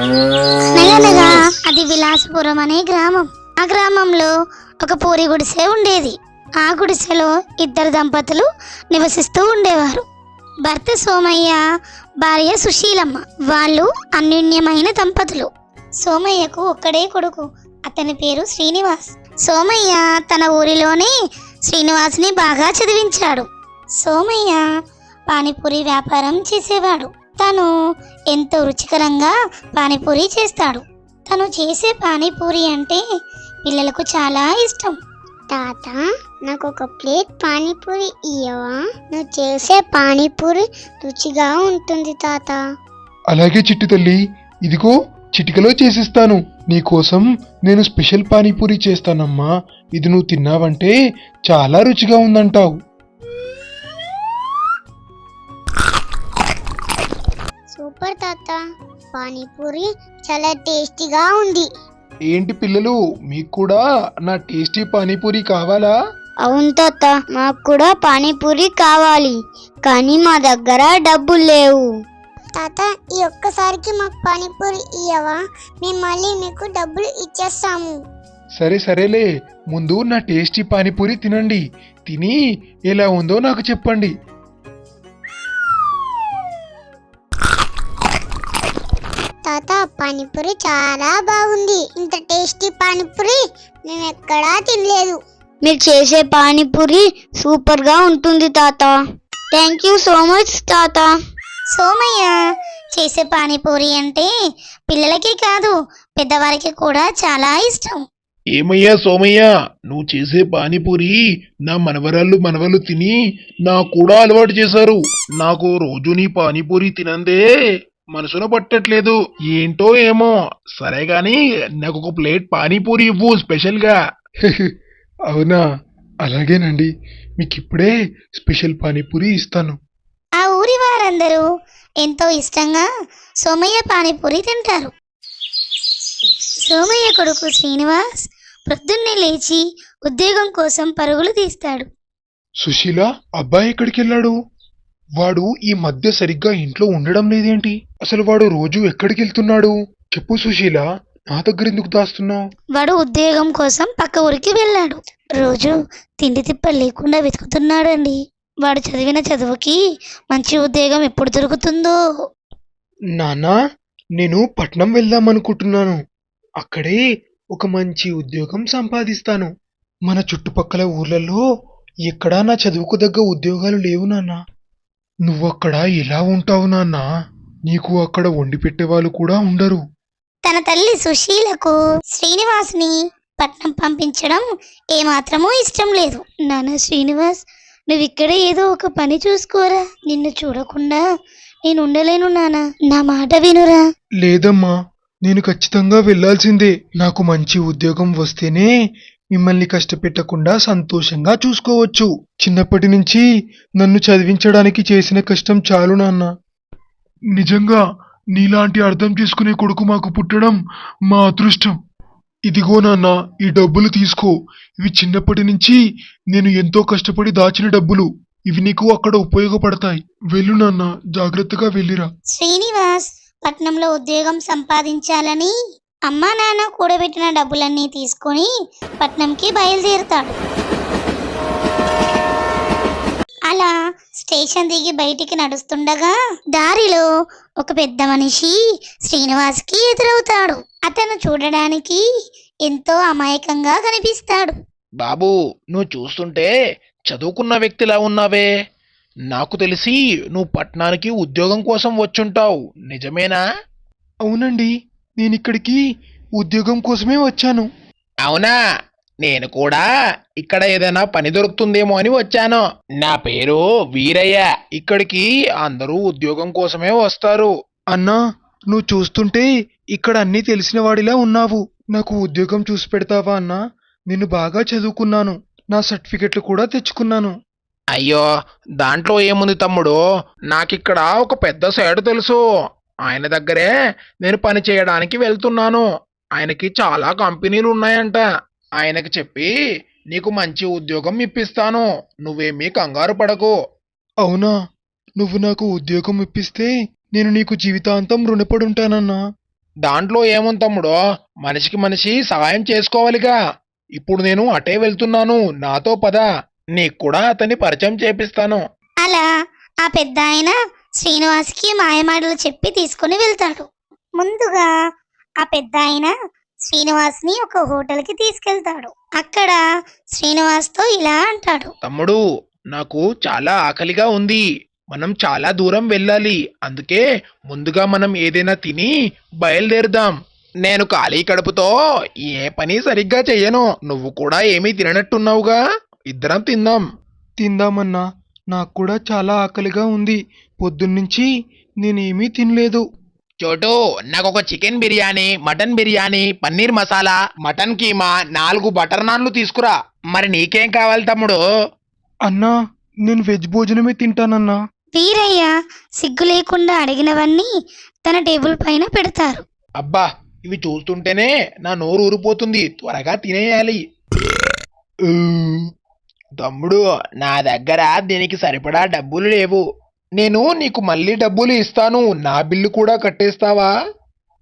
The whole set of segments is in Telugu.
అనగనగా అది విలాసపురం అనే గ్రామం. ఆ గ్రామంలో ఒక పూరి గుడిసె ఉండేది. ఆ గుడిసెలో ఇద్దరు దంపతులు నివసిస్తూ ఉండేవారు. భర్త సోమయ్య, భార్య సుశీలమ్మ. వాళ్ళు అన్యోన్యమైన దంపతులు. సోమయ్యకు ఒక్కడే కొడుకు. అతని పేరు శ్రీనివాస్. సోమయ్య తన ఊరిలోనే శ్రీనివాస్ని బాగా చదివించాడు. సోమయ్య పానీపూరి వ్యాపారం చేసేవాడు. తను ఎంతో రుచికరంగా పానీపూరి చేస్తాడు. తను చేసే పానీపూరి అంటే పిల్లలకు చాలా ఇష్టం. తాత, నాకు ఒక ప్లేట్ పానీపూరి ఇయ్యవా? నువ్వు చేసే పానీపూరి రుచిగా ఉంటుంది తాత. అలాగే చిట్టి తల్లి, ఇదిగో చిటికలో చేసిస్తాను. నీకోసం నేను స్పెషల్ పానీపూరి చేస్తానమ్మా. ఇది నువ్వు తిన్నావంటే చాలా రుచిగా ఉందంటావు. సూపర్ తాత, పానీపూరి చాలా టేస్టీగా ఉంది. ఏంటి పిల్లలు, మీకు కూడా నా టేస్టీ పానీపూరి కావాలా? అవును తాత, మాకు కూడా పానీపూరి కావాలి, కానీ మా దగ్గర డబ్బులు లేవు. తాత, ఈ ఒక్కసారికి మాకు పానీపూరి ఇయ్యవా? మేము మళ్ళీ మీకు డబ్బులు ఇచ్చేస్తాము. సరేలే, ముందు నా టేస్టీ పానీపూరి తినండి. తిని ఎలా ఉందో నాకు చెప్పండి. తాత, పానీపూరి చాలా బాగుంది. ఇంత టేస్టీ పానీపూరి నేను ఎక్కడా తినలేదు. మీరు చేసే పానీపూరి సూపర్ గా ఉంటుంది తాత. థ్యాంక్ యూ సో మచ్ తాత. సోమయ్య చేసే పానీపూరి అంటే పిల్లలకి కాదు, పెద్దవారికి కూడా చాలా ఇష్టం. ఏమయ్యా సోమయ్య, నువ్వు చేసే పానీపూరి నా మనవళ్ళు తిని నాకు కూడా అలవాటు చేశారు. నాకు రోజు నీ పానీపూరి తినందే మనసును పట్టట్లేదు. ఏంటో ఏమో. సరే గాని నాకు ఒక ప్లేట్ పానీపూరి ఇవ్వు స్పెషల్ గా. అవునా, అలాగేనండి. మీకు ఇప్పుడే స్పెషల్ పానీపూరి ఇస్తాను. ఆ ఊరి వారందరూ ఎంతో ఇష్టంగా సోమయ్య పానీపూరి తింటారు. సోమయ్య కొడుకు శ్రీనివాస్ ప్రొద్దున్నే లేచి ఉద్యోగం కోసం పరుగులు తీస్తాడు. సుశీల, అబ్బాయి ఎక్కడికి వెళ్ళాడు? వాడు ఈ మధ్య సరిగ్గా ఇంట్లో ఉండడం లేదేంటి? అసలు వాడు రోజు ఎక్కడికి వెళ్తున్నాడు? చెప్పు సుశీల, నా దగ్గర ఎందుకు దాస్తున్నావు? వాడు ఉద్యోగం కోసం పక్క ఊరికి వెళ్ళాడు. రోజు తిండి తిప్పలు లేకుండా వెతుకుతున్నాడండి. వాడు చదివిన చదువుకి మంచి ఉద్యోగం ఎప్పుడు దొరుకుతుందో. నాన్నా, నేను పట్నం వెళ్దామనుకుంటున్నాను. అక్కడే ఒక మంచి ఉద్యోగం సంపాదిస్తాను. మన చుట్టుపక్కల ఊర్లలో ఎక్కడా నా చదువుకు దగ్గ ఉద్యోగాలు లేవు నాన్న. నువ్వక్కడ ఎలా ఉంటావు నాన్నా? నీకు అక్కడ వండి పెట్టేవాళ్ళు కూడా ఉండరు. తన తల్లి సుశీలకు శ్రీనివాస్ని పట్నం పంపించడం ఏమాత్రమూ ఇష్టం లేదు. నాన్న శ్రీనివాస్, నువ్వు ఇక్కడే ఏదో ఒక పని చూసుకోరా. నిన్ను చూడకుండా నేను ఉండలేను నాన్న, నా మాట వినురా. లేదమ్మా, నేను ఖచ్చితంగా వెళ్లాల్సిందే. నాకు మంచి ఉద్యోగం వస్తేనే మిమ్మల్ని కష్టపెట్టకుండా సంతోషంగా చూసుకోవచ్చు. చిన్నప్పటి నుంచి నన్ను చదివించడానికి చేసిన కష్టం చాలు నాన్న. నిజంగా నీలాంటి అర్థం చేసుకునే కొడుకు మాకు పుట్టడం మా అదృష్టం. ఇదిగో నాన్న, ఈ డబ్బులు తీసుకో. ఇవి చిన్నప్పటి నుంచి నేను ఎంతో కష్టపడి దాచిన డబ్బులు. ఇవి నీకు అక్కడ ఉపయోగపడతాయి. వెళ్ళు నాన్న, జాగ్రత్తగా వెళ్ళిరా. శ్రీనివాస్ పట్నంలో ఉద్యోగం సంపాదించాలని అమ్మా నాన్న కూడబెట్టిన డబ్బులన్నీ తీసుకొని పట్నంకి బయలుదేరుతాడు. అలా స్టేషన్ దిగి బయటికి నడుస్తుండగా దారిలో ఒక పెద్ద మనిషి శ్రీనివాస్కి ఎదురవుతాడు. అతను చూడడానికి ఎంతో అమాయకంగా కనిపిస్తాడు. బాబు, నువ్వు చూస్తుంటే చదువుకున్న వ్యక్తిలా ఉన్నావే. నాకు తెలిసి నువ్వు పట్నానికి ఉద్యోగం కోసం వచ్చుంటావు, నిజమేనా? అవునండి, నేనిక్కడికి ఉద్యోగం కోసమే వచ్చాను. అవునా, నేను కూడా ఇక్కడ ఏదైనా పని దొరుకుతుందేమో అని వచ్చాను. నా పేరు వీరయ్య. ఇక్కడికి అందరూ ఉద్యోగం కోసమే వస్తారు. అన్నా, నువ్వు చూస్తుంటే ఇక్కడ అన్నీ తెలిసిన వాడిలా ఉన్నావు. నాకు ఉద్యోగం చూసి పెడతావా అన్నా? నేను బాగా చదువుకున్నాను. నా సర్టిఫికెట్లు కూడా తెచ్చుకున్నాను. అయ్యో, దాంట్లో ఏముంది తమ్ముడు. నాకిక్కడ ఒక పెద్ద సేటు తెలుసు. ఆయన దగ్గరే నేను పని చేయడానికి వెళ్తున్నాను. ఆయనకి చాలా కంపెనీలు ఉన్నాయంట. ఆయనకి చెప్పి నీకు మంచి ఉద్యోగం ఇప్పిస్తాను. నువ్వేమీ కంగారు పడకు. అవునా? నువ్వు నాకు ఉద్యోగం ఇప్పిస్తే నేను నీకు జీవితాంతం రుణపడుంటానన్నా. దాంట్లో ఏముంది తమ్ముడు, మనిషికి మనిషి సహాయం చేసుకోవాలిగా. ఇప్పుడు నేను అటే వెళ్తున్నాను, నాతో పద, నీకు కూడా అతన్ని పరిచయం చేపిస్తాను. అలా ఆ పెద్ద ఆయన శ్రీనివాస్కి మాయమాటలు చెప్పి తీసుకుని వెళ్తాడు. ముందుగా ఆ పెద్ద ఆయన శ్రీనివాస్ని ఒక హోటల్కి తీసుకెళ్తాడు. అక్కడ శ్రీనివాస్తో ఇలా అంటాడు. తమ్ముడు, నాకు చాలా ఆకలిగా ఉంది, మనం చాలా దూరం వెళ్ళాలి. అందుకే ముందుగా మనం ఏదైనా తిని బయలుదేరుదాం. నేను ఖాళీ కడుపుతో ఏ పని సరిగ్గా చెయ్యను. నువ్వు కూడా ఏమీ తిననట్టున్నావుగా, ఇద్దరం తిందాం. తిందామన్నా, నాకు కూడా చాలా ఆకలిగా ఉంది. పొద్దున్నుంచి నేనేమీ తినలేదు. చోటు, నాకు ఒక chicken biryani, mutton biryani, paneer masala, mutton keema, 4 butter నాన్లు తీసుకురా. మరి నీకేం కావాలి తమ్ముడు? అన్నా, నేను వెజ్ భోజనమే తింటానన్నా. వీరయ్య సిగ్గు లేకుండా అడిగినవన్నీ తన టేబుల్ పైన పెడతారు. అబ్బా, ఇవి చూస్తుంటేనే నా నోరు ఊరిపోతుంది, త్వరగా తినేయాలి. తమ్ముడు, నా దగ్గర దీనికి సరిపడా డబ్బులు లేవు. నేను నీకు మళ్ళీ డబ్బులు ఇస్తాను, నా బిల్లు కూడా కట్టేస్తావా?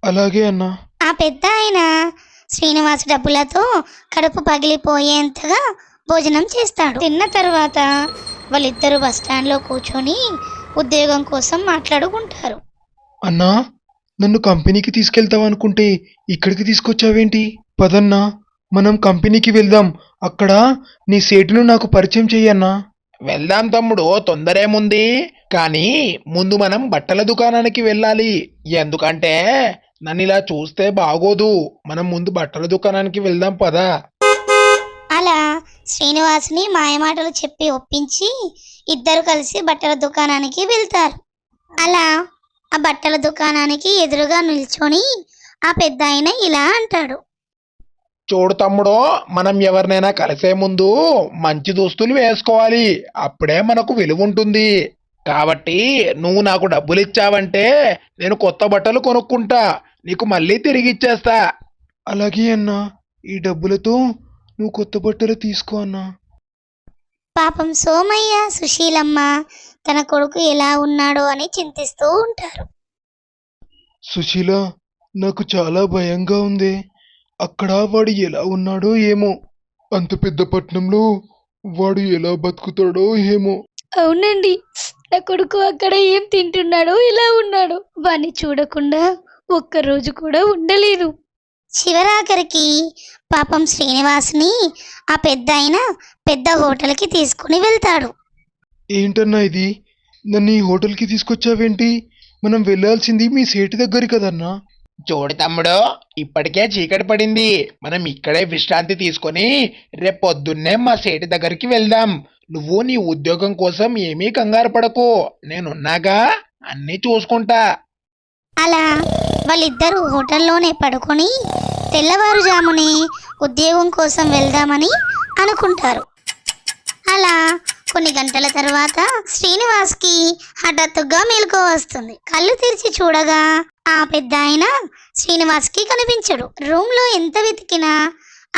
అలాగే అన్నా. ఆ పెద్ద ఆయన శ్రీనివాస్ డబ్బులతో కడుపు పగిలిపోయేంతగా భోజనం చేస్తాడు. తిన్న తర్వాత వాళ్ళిద్దరూ బస్టాండ్లో కూర్చొని ఉద్యోగం కోసం మాట్లాడుకుంటారు. అన్నా, నన్ను కంపెనీకి తీసుకెళ్తావనుకుంటే ఇక్కడికి తీసుకొచ్చావేంటి? పదన్నా, మనం కంపెనీకి వెళ్దాం. అక్కడ నీ సేటును నాకు పరిచయం చెయ్యన్నా. వెళ్దాం తమ్ముడు, తొందరేముంది. కానీ ముందు మనం బట్టల దుకాణానికి వెళ్ళాలి. ఎందుకంటే నన్ను ఇలా చూస్తే బాగోదు. మనం ముందు బట్టల దుకాణానికి వెళ్దాం పదా. అలా శ్రీనివాస్ని మాయమాటలు చెప్పి ఒప్పించి ఇద్దరు కలిసి బట్టల దుకాణానికి వెళ్తారు. అలా ఆ బట్టల దుకాణానికి ఎదురుగా నిల్చొని ఆ పెద్ద ఆయన ఇలా అంటాడు. చూడు తమ్ముడు, మనం ఎవరినైనా కలిసే ముందు మంచి దుస్తులు వేసుకోవాలి. అప్పుడే మనకు విలువ ఉంటుంది. కాబట్టి నువ్వు నాకు డబ్బులు ఇచ్చావంటే నేను కొత్త బట్టలు కొనుక్కుంటా, నీకు మళ్ళీ తిరిగి ఇచ్చేస్తా. అలాగే అన్నా, ఈ డబ్బులతో నువ్వు కొత్త బట్టలు తీసుకో అన్నా. పాపం సోమయ్య, సుశీలమ్మ తన కొడుకు ఎలా ఉన్నాడో అని చింతిస్తూ ఉంటారు. సుశీల, నాకు చాలా భయంగా ఉంది. అక్కడ వాడు ఎలా ఉన్నాడో ఏమో. అంత పెద్ద పట్నంలో వాడు ఎలా బతుకుతాడో ఏమో. అవునండి, నా కొడుకు అక్కడ ఏం తింటున్నాడో ఇలా ఉన్నాడు. వాణ్ణి చూడకుండా ఒక్కరోజు కూడా ఉండలేదు. చివరాఖరికి పాపం శ్రీనివాస్ని ఆ పెద్ద ఆయన పెద్ద హోటల్కి తీసుకుని వెళ్తాడు. ఏంటన్నా ఇది? నన్ను ఈ హోటల్కి తీసుకొచ్చావేంటి? మనం వెళ్ళాల్సింది మీ సేటు దగ్గరికి కదన్నా. చూడు తమ్ముడు, ఇప్పటికే చీకటి పడింది. మనం ఇక్కడే విశ్రాంతి తీసుకొని రేపు పొద్దున్నే మా సేటి దగ్గరికి వెళ్దాం. నువ్వు నీ ఉద్యోగం కోసం ఏమీ కంగారు పడకు, నేనున్నాగా, అన్నీ చూసుకుంటా. అలా వాళ్ళిద్దరూ హోటల్లోనే పడుకొని తెల్లవారుజామునే ఉద్యోగం కోసం వెళ్దామని అనుకుంటారు. అలా కొన్ని గంటల తర్వాత శ్రీనివాస్కి హఠాత్తుగా మెలకువ వస్తుంది. కళ్ళు తెరిచి చూడగా ఆ పెద్ద ఆయన శ్రీనివాస్కి కనిపించడు. రూమ్లో ఎంత వెతికినా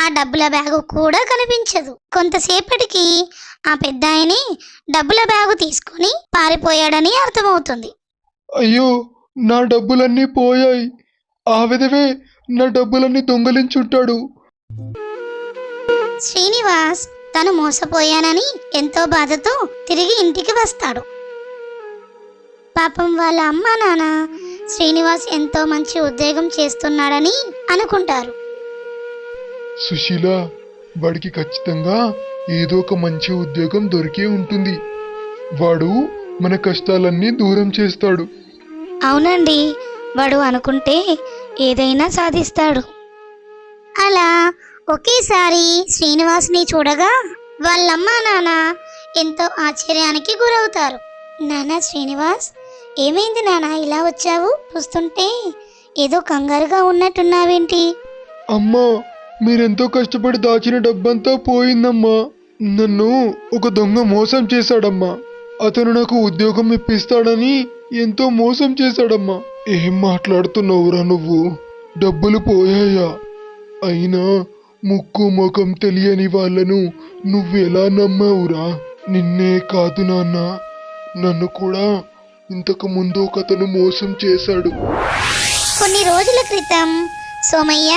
ఆ డబ్బుల బ్యాగు కూడా కనిపించదు. కొంతసేపటికి ఆ పెద్ద ఆయనే డబ్బుల బ్యాగు తీసుకొని పారిపోయాడని అర్థమవుతుంది. అయ్యో, నా డబ్బులన్నీ పోయాయి. ఆ విధవే నా డబ్బులన్నీ దొంగలించుంటాడు. శ్రీనివాస్ తను మోసపోయానని ఎంతో బాధతో తిరిగి ఇంటికి వస్తాడు. పాపం వాళ్ళ అమ్మ నాన్న శ్రీనివాస్ ఎంతో మంచి ఉద్యోగం చేస్తున్నాడని అనుకుంటారు. సుశీల, వాడికి ఖచ్చితంగా ఏదో ఒక మంచి ఉద్యోగం దొరికే ఉంటుంది. వాడు మన కష్టాలన్నీ దూరం చేస్తాడు. అవునండి, వాడు అనుకుంటే ఏదైనా సాధిస్తాడు. అలా ఒకేసారి శ్రీనివాస్ని చూడగా వాళ్ళమ్మ నాన్న ఎంతో ఆశ్చర్యానికి గురవుతారు. నాన్న శ్రీనివాస్, ఏమైంది నాన్న ఇలా వచ్చావు? చూస్తుంటే ఏదో కంగారుగా ఉన్నట్టున్నావేంటి? అమ్మా, మీరెంతో కష్టపడి దాచిన డబ్బంతా పోయిందమ్మా. నన్ను ఒక దొంగ మోసం చేశాడమ్మా. అతను నాకు ఉద్యోగం ఇప్పిస్తాడని ఎంతో మోసం చేశాడమ్మా. ఏం మాట్లాడుతున్నావురా నువ్వు? డబ్బులు పోయాయా? అయినా ముక్కు ముఖం తెలియని వాళ్ళను నువ్వెలా నమ్మావురా? నిన్నే కాదు నాన్న, నన్ను కూడా ఇంతకు ముందు ఒకతను మోసం చేశాడు. కొన్ని రోజుల క్రితం సోమయ్య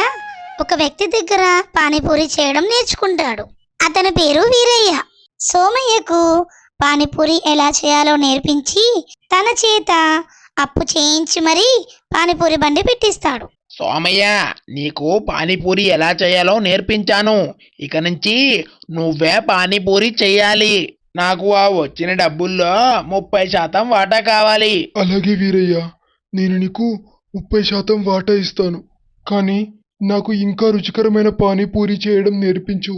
ఒక వ్యక్తి దగ్గర పానీపూరి చేయడం నేర్చుకుంటాడు. అతని పేరు వీరయ్య. సోమయ్యకు పానీపూరి ఎలా చేయాలో నేర్పించి తన చేత అప్పు చేయించి మరీ పానీపూరి బండి పెట్టిస్తాడు. సోమయ్య, నీకు పానీపూరి ఎలా చేయాలో నేర్పించాను. ఇక నుంచి నువ్వే పానీపూరి చెయ్యాలి. నాకు ఆ వచ్చిన డబ్బుల్లో 30% వాటా కావాలి. అలాగే వీరయ్య, నేను నీకు 30% వాటా ఇస్తాను. కానీ నాకు ఇంకా రుచికరమైన పానీపూరి చేయడం నేర్పించు.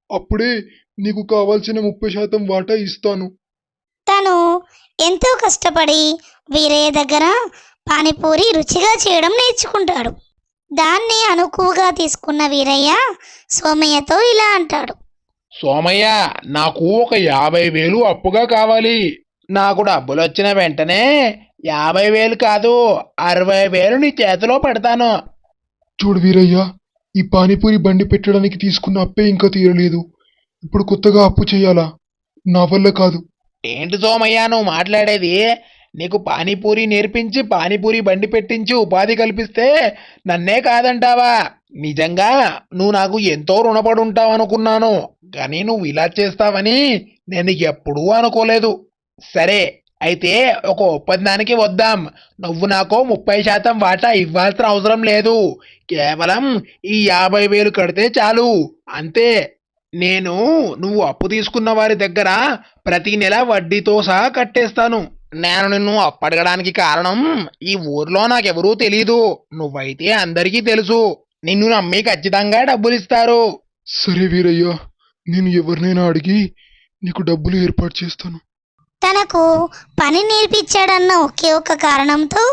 అప్పుడే నీకు కావాల్సిన 30% వాటా ఇస్తాను. తను ఎంతో కష్టపడి వీరయ్య దగ్గర పానీపూరి రుచిగా చేయడం నేర్చుకుంటాడు. దాన్ని అనుకువగా తీసుకున్న వీరయ్య సోమయ్యతో ఇలా అంటాడు. సోమయ్య, నాకు ఒక 50,000 అప్పుగా కావాలి. నాకు డబ్బులు వచ్చిన వెంటనే 50,000 కాదు 60,000 నీ చేతిలో పెడతాను. చూడు వీరయ్య, ఈ పానీపూరి బండి పెట్టడానికి తీసుకున్న అప్పే ఇంకా తీరలేదు. ఇప్పుడు కొత్తగా అప్పు చేయాలా? నా వల్ల కాదు. ఏంటి సోమయ్య నువ్వు మాట్లాడేది? నీకు పానీపూరి నేర్పించి పానీపూరి బండి పెట్టించి ఉపాధి కల్పిస్తే నన్నే కాదంటావా? నిజంగా నువ్వు నాకు ఎంతో రుణపడి ఉంటావు అనుకున్నాను, కానీ నువ్వు ఇలా చేస్తావని నేను ఎప్పుడూ అనుకోలేదు. సరే, అయితే ఒక ఒప్పందానికి వద్దాం. నువ్వు నాకు 30% వాటా ఇవ్వాల్సిన అవసరం లేదు. కేవలం ఈ 50,000 కడితే చాలు, అంతే. నేను నువ్వు అప్పు తీసుకున్న వారి దగ్గర ప్రతి నెల వడ్డీతో సహా కట్టేస్తాను. నేను నిన్ను అప్పడగడానికి కారణం ఈ ఊర్లో నాకెవరూ తెలీదు. నువ్వైతే అందరికీ తెలుసు. నిన్ను నమ్మి ఖచ్చితంగా డబ్బులు ఇస్తారు. సరే వీరయ్య, నేను ఎవరినైనా అడిగి నీకు డబ్బులు ఏర్పాటు చేస్తాను. తనకు పని నేర్పించాడన్న ఒకే ఒక్క కారణంతో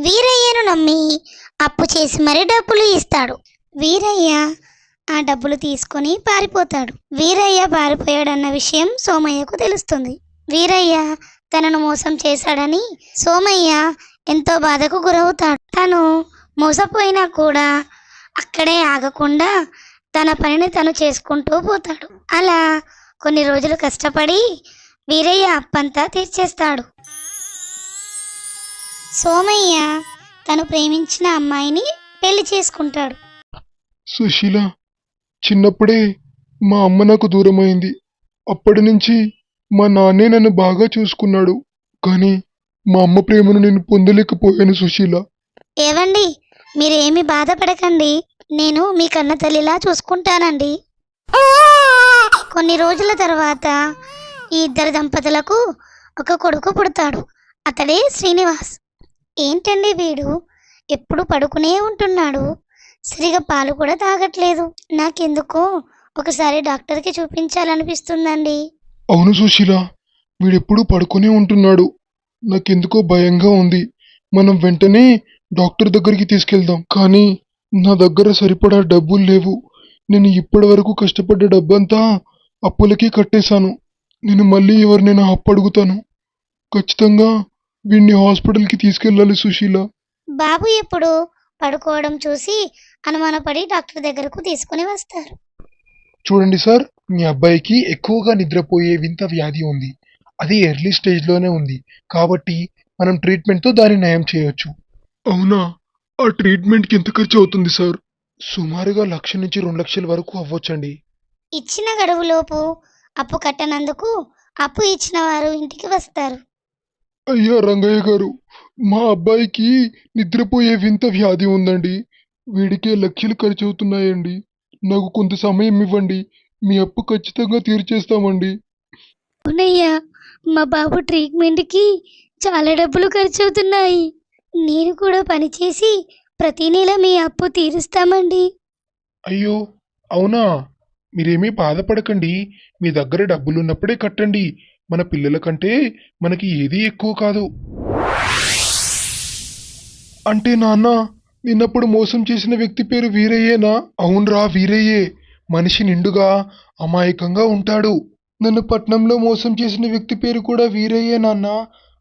వీరయ్యను నమ్మి అప్పు చేసి మరీ డబ్బులు ఇస్తాడు. వీరయ్య ఆ డబ్బులు తీసుకొని పారిపోతాడు. వీరయ్య పారిపోయాడన్న విషయం సోమయ్యకు తెలుస్తుంది. వీరయ్య తనను మోసం చేశాడని సోమయ్య ఎంతో బాధకు గురవుతాడు. తను మోసపోయినా కూడా అక్కడే ఆగకుండా తన పనిని తను చేసుకుంటూ పోతాడు. అలా కొన్ని రోజులు కష్టపడి వీరయ్య అప్పంతా తీర్చేస్తాడు. సోమయ్య తను ప్రేమించిన అమ్మాయిని పెళ్లి చేసుకుంటాడు. సుశీల, చిన్నప్పుడే మా అమ్మ నాకు దూరమైంది. అప్పటి నుంచి మా నాన్నే నన్ను బాగా చూసుకున్నాడు. కానీ మా అమ్మ ప్రేమను నేను పొందలేకపోయాను సుశీల. ఏవండి, మీరేమి బాధపడకండి, నేను మీ కన్న తల్లిలా చూసుకుంటానండి. కొన్ని రోజుల తర్వాత ఈ ఇద్దరు దంపతులకు ఒక కొడుకు పుడతాడు. అతడే శ్రీనివాస్. ఏంటండి వీడు ఎప్పుడు పడుకునే ఉంటున్నాడు, సరిగా పాలు కూడా తాగట్లేదు. నాకెందుకో ఒకసారి డాక్టర్కి చూపించాలనిపిస్తుందండి. అవును సుశీల, వీడెప్పుడు పడుకునే ఉంటున్నాడు. నాకెందుకో భయంగా ఉంది. మనం వెంటనే డాక్టర్ దగ్గరికి తీసుకెళ్దాం. కానీ నా దగ్గర సరిపడా డబ్బులు లేవు. నేను ఇప్పటి వరకు కష్టపడ్డ డబ్బంతా అప్పులకి కట్టేశాను. నేను మళ్ళీ ఎవరినైనా అప్పు అడుగుతాను. ఖచ్చితంగా వీడిని హాస్పిటల్కి తీసుకెళ్ళాలి సుశీల. బాబు ఎప్పుడు పడుకోవడం చూసి అనుమానపడి డాక్టర్ దగ్గరకు తీసుకుని వస్తారు. చూడండి సార్, మీ అబ్బాయికి ఎక్కువగా నిద్రపోయే వింత వ్యాధి ఉంది. అది ఎర్లీ స్టేజ్లోనే ఉంది. కాబట్టి మనం ట్రీట్మెంట్తో దాన్ని నయం చేయొచ్చు. అవునా? ఆ ట్రీట్మెంట్కి ఎంత ఖర్చు అవుతుంది సార్? సుమారుగా 1,00,000 నుంచి 2 లక్షల వరకు అవ్వచ్చండి. ఇచ్చిన గడువులోపు అప్పు కట్టనందుకు అప్పు ఇచ్చిన వారు ఇంటికి వస్తారు. అయ్యా రంగయ్య గారు, మా అబ్బాయికి నిద్రపోయే వింత వ్యాధి ఉందండి. వీడికే లక్షలు ఖర్చు అవుతున్నాయండి. నాకు కొంత సమయం ఇవ్వండి. మీ అప్పు ఖచ్చితంగా తీర్చేస్తామండి. అవునయ్యా, మా బాబు ట్రీట్మెంట్కి చాలా డబ్బులు ఖర్చు అవుతున్నాయి. నేను కూడా పనిచేసి ప్రతి నెల మీ అప్పు తీరుస్తామండి. అయ్యో అవునా? మీరేమీ బాధపడకండి. మీ దగ్గర డబ్బులున్నప్పుడే కట్టండి. మన పిల్లల కంటే మనకి ఏదీ ఎక్కువ కాదు. అంటే నాన్న, నిన్నప్పుడు మోసం చేసిన వ్యక్తి పేరు వీరయ్యేనా? అవునరా, వీరయ్యే. మనిషి నిండుగా అమాయకంగా ఉంటాడు. నన్ను పట్నంలో మోసం చేసిన వ్యక్తి పేరు కూడా వీరయ్యే నాన్న.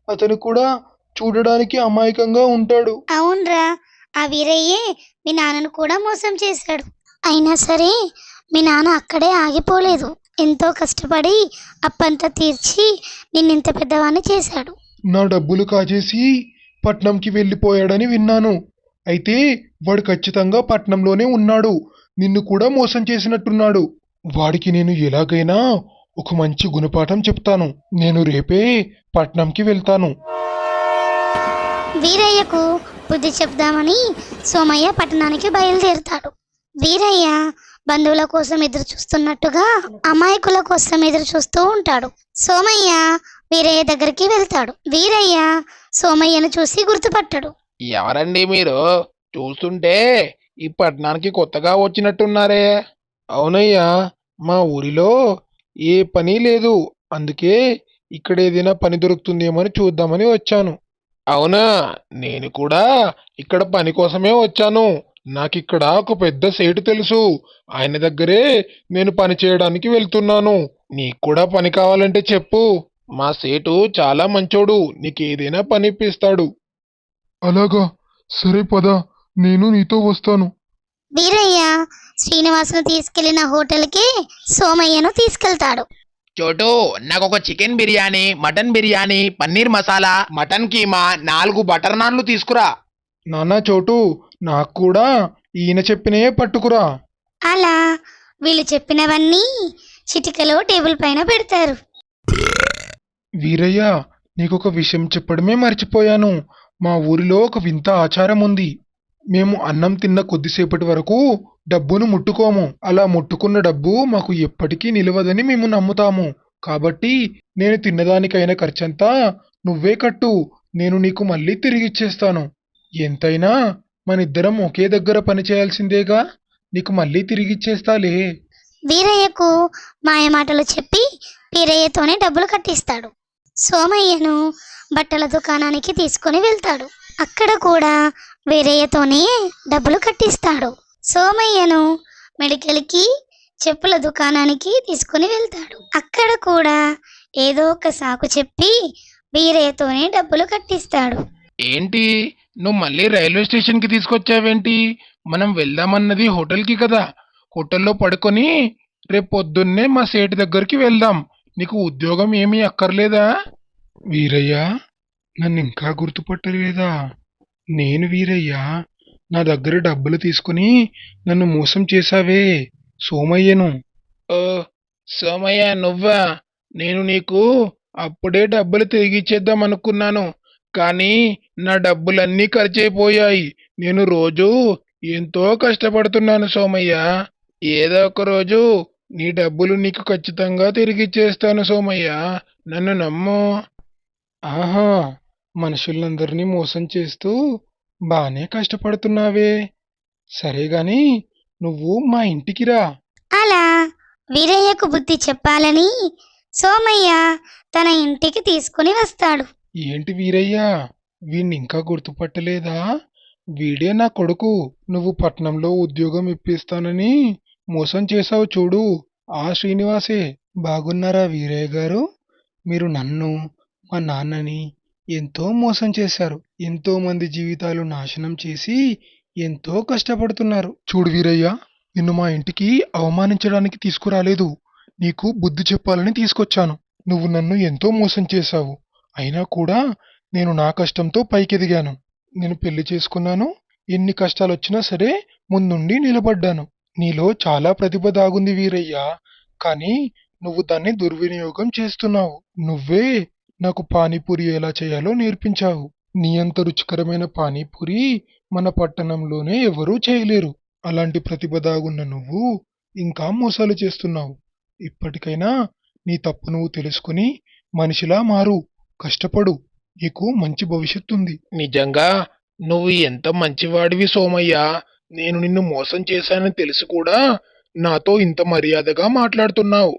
అతను కూడా చూడడానికి అమాయకంగా ఉంటాడు. అవునరా, ఆ వీరయ్యే మీ నాన్నను కూడా మోసం చేశాడు. అయినా సరే మీ నాన్న అక్కడే ఆగిపోలేదు. ఎంతో కష్టపడి అప్పంతా తీర్చి నిన్నింత పెద్దవాణ్ణి చేశాడు. నా డబ్బులు కాజేసి పట్నంకి వెళ్ళిపోయాడని విన్నాను. అయితే వాడు ఖచ్చితంగా పట్నంలోనే ఉన్నాడు. నిన్ను కూడా మోసం చేసినట్టున్నాడు. వాడికి నేను ఎలాగైనా ఒక మంచి గుణపాఠం చెప్తాను. నేను రేపే పట్నంకి వెళ్తాను. వీరయ్యకు బుద్ధి చెప్దామని సోమయ్య పట్టణానికి బయలుదేరుతాడు. వీరయ్య బంధువుల కోసం ఎదురు చూస్తున్నట్టుగా అమాయకుల కోసం ఎదురు చూస్తూ ఉంటాడు. సోమయ్య వీరయ్య దగ్గరికి వెళ్తాడు. వీరయ్య సోమయ్యను చూసి గుర్తుపట్టడు. ఎవరండి మీరు? చూస్తుంటే ఈ పట్టణానికి కొత్తగా వచ్చినట్టున్నారే. అవునయ్యా, మా ఊరిలో ఏ పని లేదు. అందుకే ఇక్కడ ఏదైనా పని దొరుకుతుందేమో అని చూద్దామని వచ్చాను. అవునా, నేను కూడా ఇక్కడ పని కోసమే వచ్చాను. నాకిక్కడ ఒక పెద్ద సేటు తెలుసు. ఆయన దగ్గరే నేను పని చేయడానికి వెళ్తున్నాను. నీకు కూడా పని కావాలంటే చెప్పు. మా సేటు చాలా మంచోడు, నీకేదైనా పని ఇప్పిస్తాడు. అలాగా, సరే పద, నేను నీతో వస్తాను. వీరయ్య శ్రీనివాసును తీసుకెళ్లిన హోటల్కి సోమయ్యను తీసుకెళ్తాడు. చోటు, నాకు ఒక chicken biryani, mutton biryani, paneer masala, mutton keema, 4 butter నాన్లు తీసుకురా. నాన్నా చోటు, నాకు కూడా ఈయన చెప్పినయే పట్టుకురా. అలా వీళ్ళు చెప్పినవన్నీ చిటికలో టేబుల్ పైన పెడతారు. వీరయ్య, నీకొక విషయం చెప్పడమే మర్చిపోయాను. మా ఊరిలో ఒక వింత ఆచారం ఉంది. మేము అన్నం తిన్న కొద్దిసేపటి వరకు డబ్బును ముట్టుకోము. అలా ముట్టుకున్న డబ్బు మాకు ఎప్పటికీ నిలవదని మేము నమ్ముతాము. కాబట్టి నేను తిన్నదానికైన ఖర్చంతా నువ్వే కట్టు. నేను నీకు మళ్ళీ తిరిగిచ్చేస్తాను. ఎంతైనా మనిద్దరం ఒకే దగ్గర పని చేయాల్సిందేగా. నీకు మళ్ళీ తిరిగిచ్చేస్తాలే. వీరయ్యకు మాయమాటలు చెప్పి వీరయ్యతోనే డబ్బులు కట్టిస్తాడు. సోమయ్యను బట్టల దుకాణానికి తీసుకుని వెళ్తాడు. అక్కడ కూడా వీరయ్యతోనే డబ్బులు కట్టిస్తాడు. సోమయ్యను మెడికల్కి, చెప్పుల దుకాణానికి తీసుకుని వెళ్తాడు. అక్కడ కూడా ఏదో ఒక సాకు చెప్పి వీరయ్యతోనే డబ్బులు కట్టిస్తాడు. ఏంటి, నువ్వు మళ్ళీ రైల్వే స్టేషన్కి తీసుకొచ్చావేంటి? మనం వెళ్దామన్నది హోటల్కి కదా. హోటల్లో పడుకొని రేపు పొద్దున్నే మా సేటు దగ్గరికి వెళ్దాం. నీకు ఉద్యోగం ఏమీ అక్కర్లేదా? వీరయ్య, నన్ను ఇంకా గుర్తుపట్టలేదా? నేను వీరయ్య. నా దగ్గర డబ్బులు తీసుకుని నన్ను మోసం చేశావే, సోమయ్యను. ఓ సోమయ్య, నువ్వా? నేను నీకు అప్పుడే డబ్బులు తిరిగిచ్చేద్దాం అనుకున్నాను, కానీ నా డబ్బులన్నీ ఖర్చయిపోయాయి. నేను రోజు ఎంతో కష్టపడుతున్నాను సోమయ్య. ఏదో ఒక రోజు నీ డబ్బులు నీకు ఖచ్చితంగా తిరిగిచ్చేస్తాను సోమయ్య, నన్ను నమ్ము. ఆహా, మనుషులందరినీ మోసం చేస్తూ బానే కష్టపడుతున్నావే. సరేగాని నువ్వు మా ఇంటికి రా. అలా వీరయ్యకు బుద్ధి చెప్పాలని సోమయ్య తన ఇంటికి తీసుకుని వస్తాడు. ఏంటి వీరయ్య, వీణ్ణి ఇంకా గుర్తుపట్టలేదా? వీడే నా కొడుకు. నువ్వు పట్నంలో ఉద్యోగం ఇప్పిస్తానని మోసం చేశావు చూడు, ఆ శ్రీనివాసే. బాగున్నారా వీరయ్య గారు? మీరు నన్ను, మా నాన్నని ఎంతో మోసం చేశారు. ఎంతో మంది జీవితాలు నాశనం చేసి ఎంతో కష్టపడుతున్నారు. చూడు వీరయ్య, నిన్ను మా ఇంటికి అవమానించడానికి తీసుకురాలేదు. నీకు బుద్ధి చెప్పాలని తీసుకొచ్చాను. నువ్వు నన్ను ఎంతో మోసం చేశావు. అయినా కూడా నేను నా కష్టంతో పైకెదిగాను. నేను పెళ్లి చేసుకున్నాను. ఎన్ని కష్టాలొచ్చినా సరే ముందుండి నిలబడ్డాను. నీలో చాలా ప్రతిభ దాగుంది వీరయ్య, కానీ నువ్వు దాన్ని దుర్వినియోగం చేస్తున్నావు. నువ్వే నాకు పానీపూరి ఎలా చేయాలో నేర్పించావు. నీ అంత రుచికరమైన పానీపూరి మన పట్టణంలోనే ఎవరూ చేయలేరు. అలాంటి ప్రతిభ దాగున్న నువ్వు ఇంకా మోసాలు చేస్తున్నావు. ఇప్పటికైనా నీ తప్పు నువ్వు తెలుసుకుని మనిషిలా మారు, కష్టపడు. నీకు మంచి భవిష్యత్తు ఉంది. నిజంగా నువ్వు ఎంత మంచివాడివి సోమయ్య. నేను నిన్ను మోసం చేశానని తెలిసి కూడా నాతో ఇంత మర్యాదగా మాట్లాడుతున్నావు.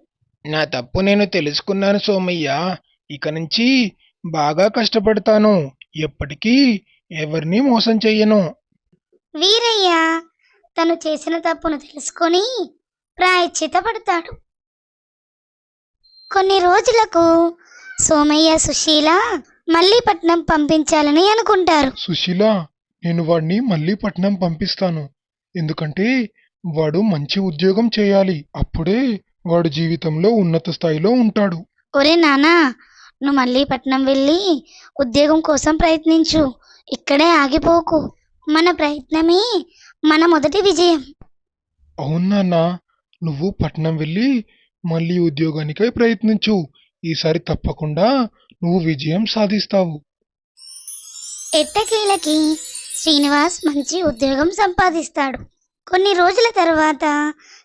నా తప్పు నేను తెలుసుకున్నాను సోమయ్య. ఇక నుంచి బాగా కష్టపడతాను. ఎప్పటికీ ఎవరిని మోసం చెయ్యను. వీరయ్య తను చేసిన తప్పును తెలుసుకొని ప్రాయశ్చిత పడతాడు. కొన్ని రోజులకు సోమయ్య, సుశీల మళ్ళీ పట్నం పంపించాలని అనుకుంటారు. సుశీల, నేను వాడిని మళ్ళీ పట్నం పంపిస్తాను. ఎందుకంటే వాడు మంచి ఉద్యోగం చేయాలి. అప్పుడే వాడు జీవితంలో ఉన్నత స్థాయిలో ఉంటాడు. ఒరే నానా, నువ్వు మళ్ళీ పట్నం వెళ్ళి ఉద్యోగం కోసం ప్రయత్నించు. ఇక్కడే ఆగిపోకు. మన ప్రయత్నమే మన మొదటి విజయం. అవును నాన్న, నువ్వు పట్నం వెళ్ళి మళ్ళీ ఉద్యోగానికై ప్రయత్నించు. ఈసారి తప్పకుండా నువ్వు విజయం సాధిస్తావు. ఎట్టకేలకి శ్రీనివాస్ మంచి ఉద్యోగం సంపాదిస్తాడు. కొన్ని రోజుల తర్వాత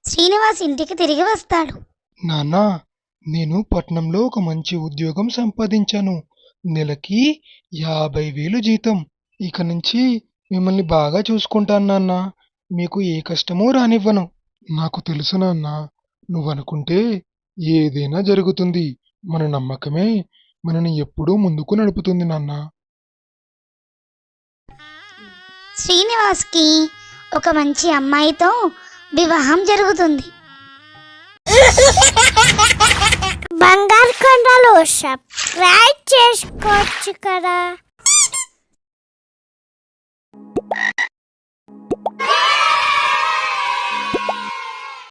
శ్రీనివాస్ ఇంటికి తిరిగి వస్తాడు. నాన్న, నేను పట్నంలో ఒక మంచి ఉద్యోగం సంపాదించాను. నెలకి 50,000 జీతం. ఇక నుంచి మిమ్మల్ని బాగా చూసుకుంటాను నాన్న. మీకు ఏ కష్టమూ రానివ్వను. నాకు తెలుసు నాన్న, నువ్వనుకుంటే ఏదైనా జరుగుతుంది. మన నమ్మకమే మనని ఎప్పుడూ ముందుకు నడుపుతుంది నాన్న. శ్రీనివాస్కి ఒక మంచి అమ్మాయితో వివాహం జరుగుతుంది. బంగారు కొండలు సబ్స్క్రైబ్ చేసుకోవచ్చు కదా.